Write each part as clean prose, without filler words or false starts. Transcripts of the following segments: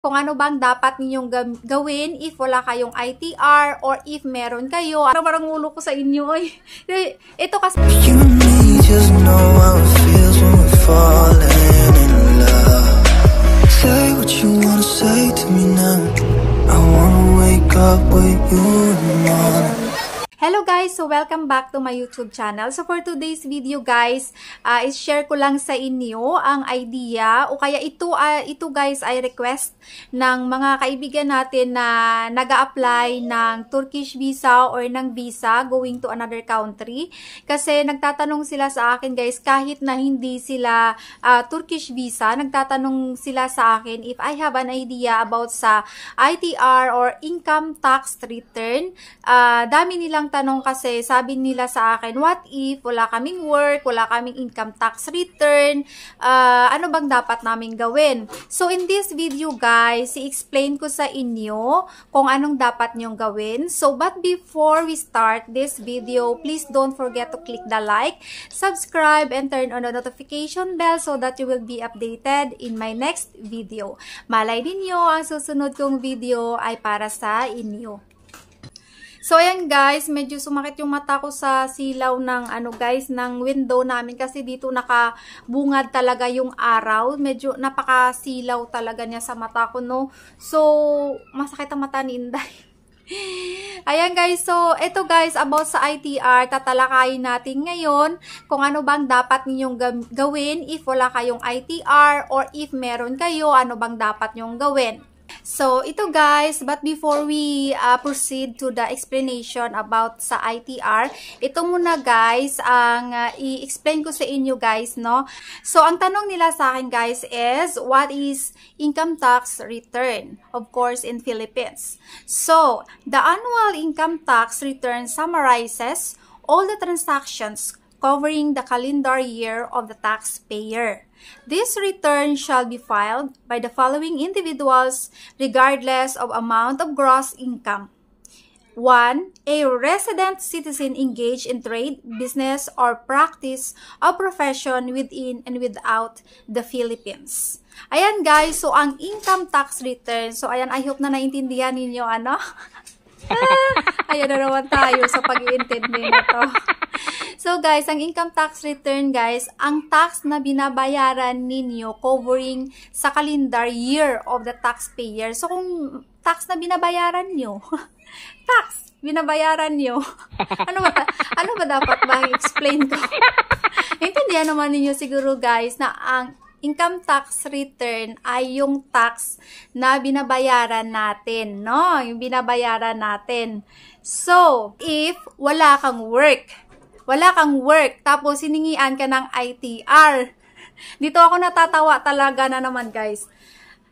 Kung ano bang dapat ninyong gawin if wala kayong ITR or if meron kayo. Parang ulo ko sa inyo ay. Ito kasi You and me just know how it feels when we're falling in love. Say what you wanna say to me now. I wanna wake up with you in the morning. Hello guys! So welcome back to my YouTube channel. So for today's video guys, is-share ko lang sa inyo ang idea o kaya ito guys ay request ng mga kaibigan natin na nag-a-apply ng Turkish visa or ng visa going to another country. Kasi nagtatanong sila sa akin guys, kahit na hindi sila Turkish visa, nagtatanong sila sa akin if I have an idea about sa ITR or income tax return. Dami nilang tanong kasi sabi nila sa akin, what if wala kaming work, wala kaming income tax return, ano bang dapat namin gawin? So in this video guys, i-explain ko sa inyo kung anong dapat nyong gawin. So but before we start this video, please don't forget to click the like, subscribe, and turn on the notification bell so that you will be updated in my next video. Malay ninyo, ang susunod kong video ay para sa inyo. So, ayan guys, medyo sumakit yung mata ko sa silaw ng ng window namin kasi dito nakabungad talaga yung araw. Medyo napakasilaw talaga niya sa mata ko, no? So, masakit ang mata ni Inday. Ayan guys, so ito guys about sa ITR, tatalakayin natin ngayon kung ano bang dapat ninyong gawin if wala kayong ITR or if meron kayo, ano bang dapat nyong gawin. So, ito guys, but before we proceed to the explanation about sa ITR, ito muna guys, ang i-explain ko sa inyo guys, no? So, ang tanong nila sa akin guys is, what is income tax return? Of course, in Philippines. So, the annual income tax return summarizes all the transactions covering the calendar year of the taxpayer. This return shall be filed by the following individuals regardless of amount of gross income. 1. A resident citizen engaged in trade, business, or practice of profession within and without the Philippines. Ayan guys, so ang income tax return, so ayan, I hope na naintindihan ninyo ayan na naman tayo sa pag-iintindi nito. So guys, ang income tax return guys, ang tax na binabayaran ninyo covering sa calendar year of the taxpayer. So kung tax na binabayaran nyo, tax binabayaran nyo, ano ba dapat ba i-explain ko? Intindihan naman ninyo siguro guys na ang income tax return ay yung tax na binabayaran natin, no? Yung binabayaran natin. So, if wala kang work, tapos hiningian ka ng ITR. Dito ako natatawa talaga na naman, guys.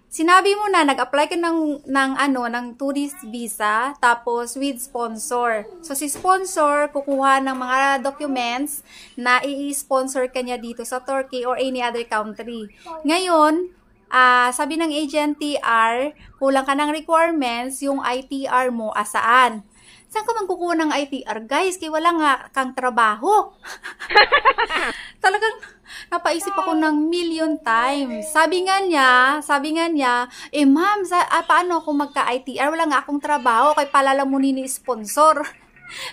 Sinabi mo na, nag-apply ka ng tourist visa, tapos with sponsor. So, si sponsor, kukuha ng mga documents na i-sponsor ka niya dito sa Turkey or any other country. Ngayon, sabi ng agent TR, kulang ka ng requirements, yung ITR mo, asaan? Saan ka man kukuha ng ITR? Guys, kaya wala nga kang trabaho. Talagang napaisip ako ng million times. Sabi nga niya, ma'am, paano ako magka-ITR? Wala nga akong trabaho, kaya palalamunin ni sponsor.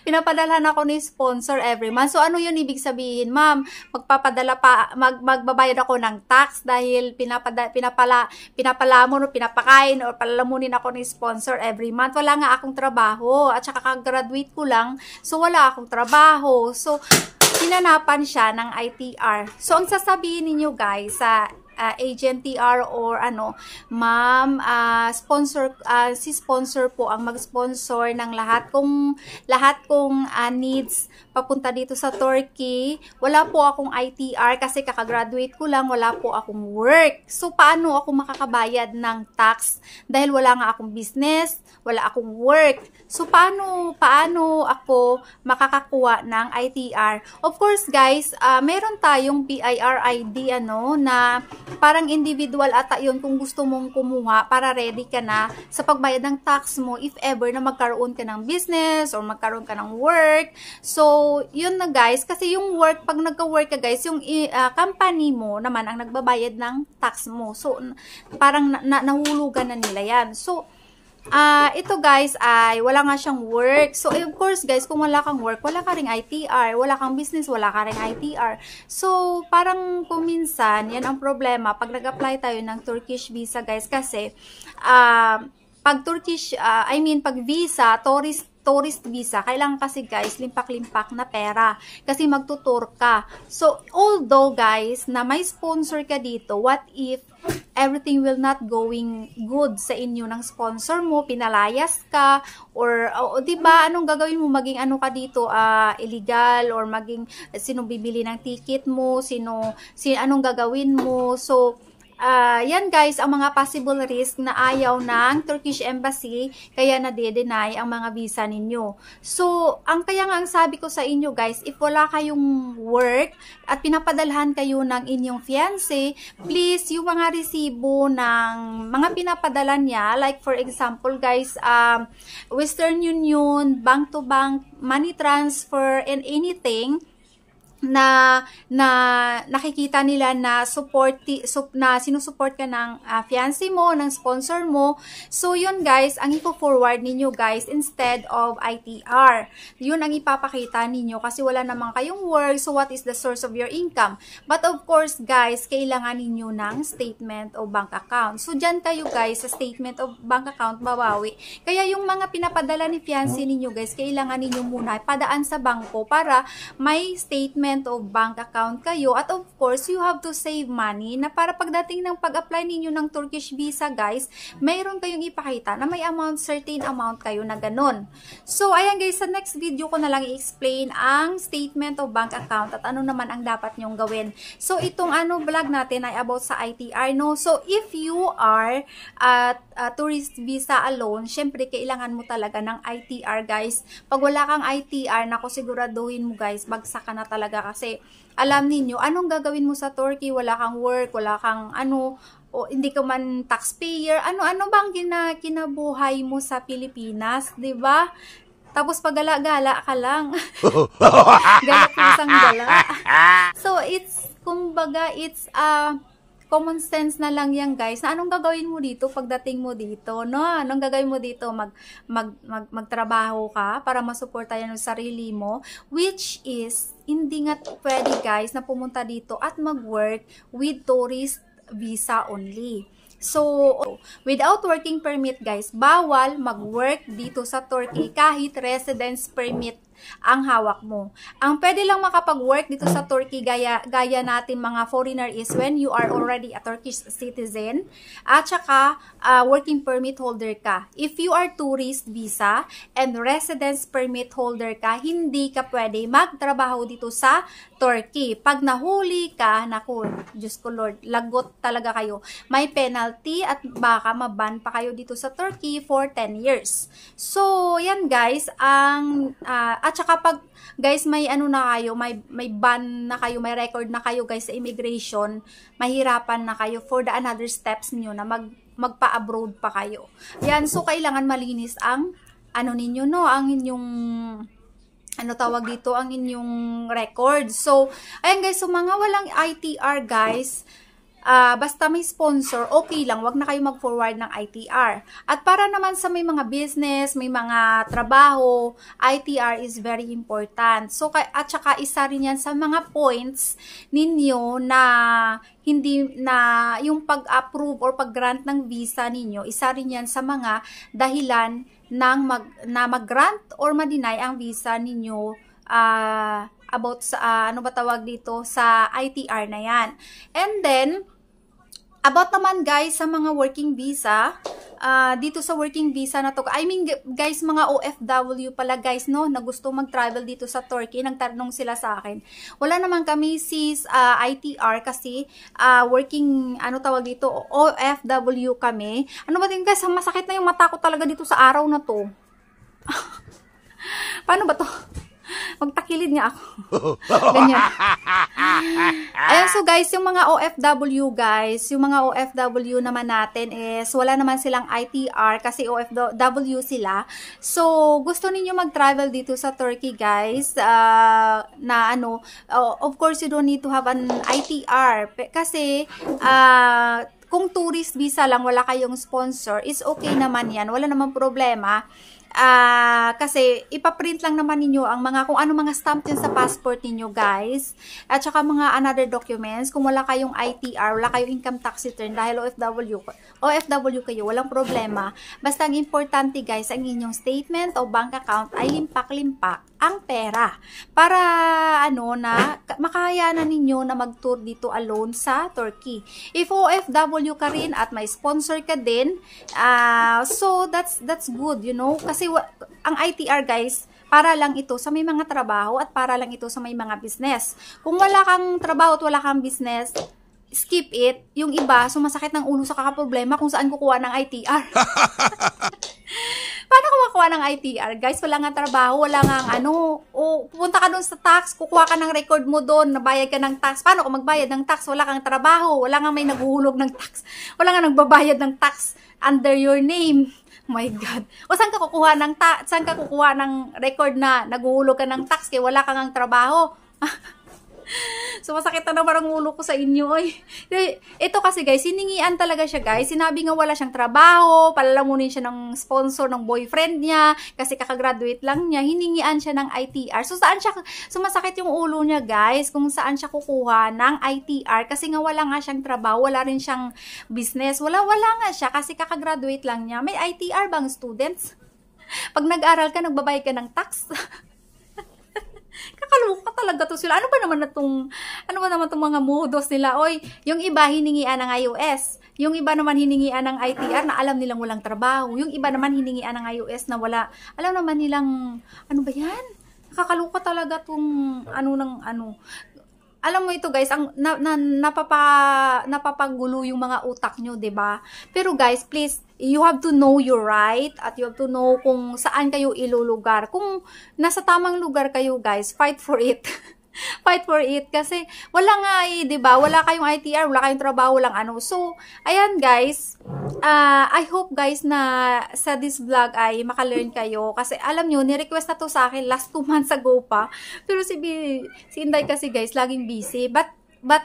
Pinapadalhan ako ni sponsor every month. So, ano yun ibig sabihin, ma'am? Magbabayad ako ng tax dahil pinapalamon o pinapakain o palalamunin ako ni sponsor every month. Wala nga akong trabaho. At saka kag-graduate ko lang. So, wala akong trabaho. So, hinanapan siya ng ITR. So, ang sasabihin ninyo guys sa agent TR or ma'am, si sponsor po ang mag-sponsor ng lahat kong needs papunta dito sa Turkey. Wala po akong ITR kasi kakagraduate ko lang, wala po akong work. So, paano ako makakabayad ng tax? Dahil wala nga akong business, wala akong work. So, paano ako makakakuha ng ITR? Of course, guys, meron tayong BIR ID, na parang individual ata yun kung gusto mong kumuha para ready ka na sa pagbayad ng tax mo if ever na magkaroon ka ng business or magkaroon ka ng work. So, yun na guys. Kasi yung work, pag nagka-work ka guys, yung company mo naman ang nagbabayad ng tax mo. So, parang nahulugan na nila yan. So, ito guys ay wala nga siyang work. So, of course guys, kung wala kang work, wala ka ring ITR. Wala kang business, wala ka ring ITR. So, parang kung minsan, yan ang problema pag nag-apply tayo ng Turkish visa guys. Kasi, pag Turkish, pag visa, tourist visa, kailangan kasi guys, limpak-limpak na pera. Kasi magtutour ka. So, although guys, na may sponsor ka dito, what if everything will not going good sa inyo ng sponsor mo, pinalayas ka, or, diba, anong gagawin mo? Maging ano ka dito, illegal, or maging, sino bibili ng ticket mo, anong gagawin mo? So, yan guys, ang mga possible risk na ayaw ng Turkish Embassy, kaya nade-deny ang mga visa ninyo. So, kaya nga ang sabi ko sa inyo guys, if wala kayong work at pinapadalhan kayo ng inyong fiancé, please, yung mga resibo ng mga pinapadala niya, like for example guys, Western Union, bank to bank, money transfer, and anything, na nakikita nila na sinusupport ka ng fiancé mo, ng sponsor mo. So, yun guys, ang ipo-forward ninyo guys instead of ITR. Yun ang ipapakita ninyo kasi wala namang kayong work. So, what is the source of your income? But of course guys, kailangan ninyo ng statement of bank account. So, dyan kayo guys sa statement of bank account babawi. Kaya yung mga pinapadala ni fiancé ninyo guys, kailangan ninyo muna padaan sa bangko para may statement of bank account kayo. At of course, you have to save money na para pagdating ng pag-apply ninyo ng Turkish visa guys, mayroon kayong ipakita na may amount, certain amount kayo na ganun. So, ayan guys, sa next video ko na lang i-explain ang statement of bank account at ano naman ang dapat nyong gawin. So, itong vlog natin ay about sa ITR, no? So, if you are at tourist visa alone, syempre, kailangan mo talaga ng ITR guys. Pag wala kang ITR, nako, siguraduhin mo guys, bagsak ka na talaga. Kasi alam niyo anong gagawin mo sa Turkey, wala kang work, wala kang o hindi ka man taxpayer, ano bang kinabuhay mo sa Pilipinas, 'di ba? Tapos pagala-gala ka lang. Gala pusang gala. So kumbaga it's common sense na lang yan guys, na anong gagawin mo dito pagdating mo dito, no? Anong gagawin mo dito? Magtrabaho ka para masuportahan yung sarili mo, which is hindi nga pwede guys na pumunta dito at mag-work with tourist visa only. So, without working permit guys, bawal mag-work dito sa Turkey kahit residence permit ang hawak mo. Ang pwede lang makapag-work dito sa Turkey gaya natin mga foreigner is when you are already a Turkish citizen at saka working permit holder ka. If you are tourist visa and residence permit holder ka, hindi ka pwede magtrabaho dito sa Turkey. Pag nahuli ka, naku, Diyos ko Lord, lagot talaga kayo. May penalty at baka maban pa kayo dito sa Turkey for 10 years. So, yan guys, at saka pag guys may na kayo, may ban na kayo, may record na kayo guys sa immigration, mahirapan na kayo for the another steps niyo na magpa-abroad pa kayo. Yan, so kailangan malinis ang ninyo, no, ang inyong tawag dito, ang inyong record. So, ayan guys, so mga walang ITR guys, basta may sponsor, okay lang, wag na kayo mag-forward ng ITR. At para naman sa may mga business, may mga trabaho, ITR is very important. So, at saka isa rin yan sa mga points ninyo na hindi na yung pag-approve or pag-grant ng visa ninyo, isa rin yan sa mga dahilan ng mag-grant or ma-deny ang visa ninyo about sa, tawag dito, sa ITR na yan. And then, about naman guys sa mga working visa, dito sa working visa na to, guys, mga OFW pala guys, no, na gusto mag-travel dito sa Turkey, nagtanong sila sa akin. Wala naman kami sis ITR kasi working, tawag dito, OFW kami. Ano ba din guys, masakit na yung mata ko talaga dito sa araw na to. Paano ba to? Magtakilid nga ako. Ganyan. Ayan, so guys, yung mga OFW guys, yung mga OFW naman natin is wala naman silang ITR kasi OFW sila. So, gusto ninyo mag-travel dito sa Turkey guys, na ano, of course you don't need to have an ITR kasi kung tourist visa lang, wala kayong sponsor, is okay naman yan. Wala namang problema. Kasi ipaprint lang naman ninyo ang mga kung ano mga stamp din sa passport ninyo guys, at saka mga another documents. Kung wala kayong ITR, wala kayong income tax return dahil OFW kayo, walang problema. Basta ang importante guys, ang inyong statement o bank account ay limpak-limpak ang pera para ano na makayanan ninyo na mag-tour dito alone sa Turkey. If OFW ka rin at may sponsor ka din, so that's good, you know, kasi ang ITR guys, para lang ito sa may mga trabaho at para lang ito sa may mga business. Kung wala kang trabaho at wala kang business, skip it. Yung iba, sumasakit ng ulo sa kakaproblema kung saan kukuha ng ITR. Paano kumakuha ng ITR? Guys, wala nga trabaho, wala nga ano, o pupunta ka doon sa tax, kukuha ka ng record mo doon, nabayad ka ng tax. Paano kung magbayad ng tax? Wala kang trabaho, wala nga may naguhulog ng tax, wala nga nagbabayad ng tax under your name. Oh my God. O saan ka kukuha ng saan ka kukuha ng record na naguhulog ka ng tax kaya wala kang trabaho? So, masakit na naman ang ulo ko sa inyo. Oy. Ito kasi guys, hiningian talaga siya guys. Sinabi nga wala siyang trabaho, palalamunin siya ng sponsor ng boyfriend niya, kasi kakagraduate lang niya, hiningian siya ng ITR. So, saan siya, sumasakit yung ulo niya guys, kung saan siya kukuha ng ITR, kasi nga wala nga siyang trabaho, wala rin siyang business, wala nga siya, kasi kakagraduate lang niya. May ITR bang students? Pag nag-aral ka, nagbabayad ka ng tax? Kakaloka talaga to sila. Ano ba naman itong mga modos nila? Oy, yung iba hiningian ng iOS. Yung iba naman hiningian ng ITR na alam nilang walang trabaho. Yung iba naman hiningian ng iOS na wala. Alam naman nilang, ano ba yan? Kakaloka talaga tong Alam mo ito guys, ang napapagulo yung mga utak nyo, 'di ba? Pero guys, please, you have to know your right at you have to know kung saan kayo ilulugar. Kung nasa tamang lugar kayo guys, fight for it. Fight for it kasi wala nga 'di ba? Wala kayong ITR, wala kayong trabaho, lang ano. So, ayan guys. I hope guys na sa this vlog ay makalearn kayo kasi alam nyo, ni-request na to sa akin last 2 months ago pa. Pero si Inday kasi guys, laging busy. But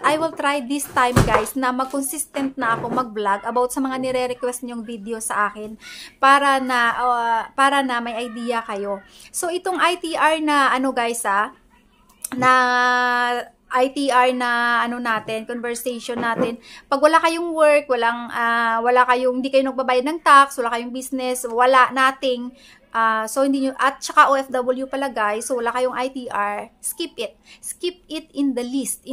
I will try this time guys na mag-consistent na ako mag-vlog about sa mga nire-request niyong video sa akin para na may idea kayo. So, itong ITR na ano guys na ITR na ano natin, conversation natin. Pag wala kayong work, hindi kayo nagbabayad ng tax, wala kayong business, wala, nothing. So hindi nyo, at saka OFW pala guys, so wala kayong ITR, skip it. Skip it in the list,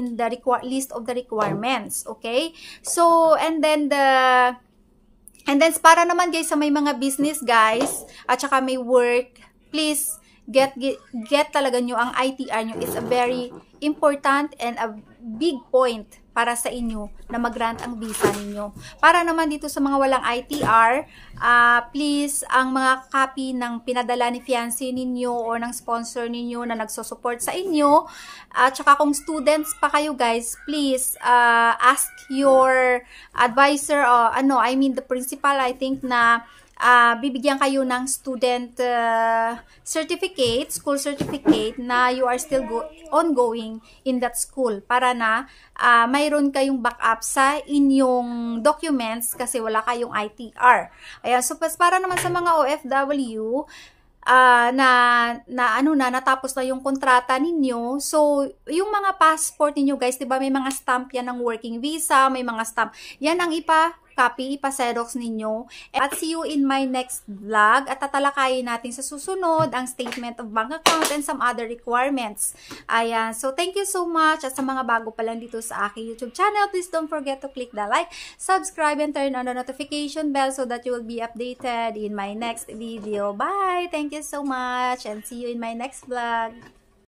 list of the requirements, okay? So, and then para naman guys sa may mga business guys, at saka may work, please, get talaga nyo ang ITR nyo. Is a very important and a big point para sa inyo na mag-grant ang visa ninyo. Para naman dito sa mga walang ITR, please, ang mga copy ng pinadala ni fiancé ninyo or ng sponsor ninyo na nagsusupport sa inyo, at saka kung students pa kayo guys, please, ask your advisor, the principal, I think na bibigyan kayo ng student certificate, school certificate na you are still ongoing in that school para na mayroon kayong backup sa inyong documents kasi wala kayong ITR. Ayan, so para naman sa mga OFW natapos na yung kontrata ninyo. So, yung mga passport ninyo guys, 'di ba may mga stamp yan ng working visa, may mga stamp. Yan ang copy, ipa-xerox ninyo. At see you in my next vlog. At tatalakayin natin sa susunod ang statement of bank account and some other requirements. Ayan. So, thank you so much. At sa mga bago pa lang dito sa aking YouTube channel, please don't forget to click the like, subscribe, and turn on the notification bell so that you will be updated in my next video. Bye! Thank you so much and see you in my next vlog.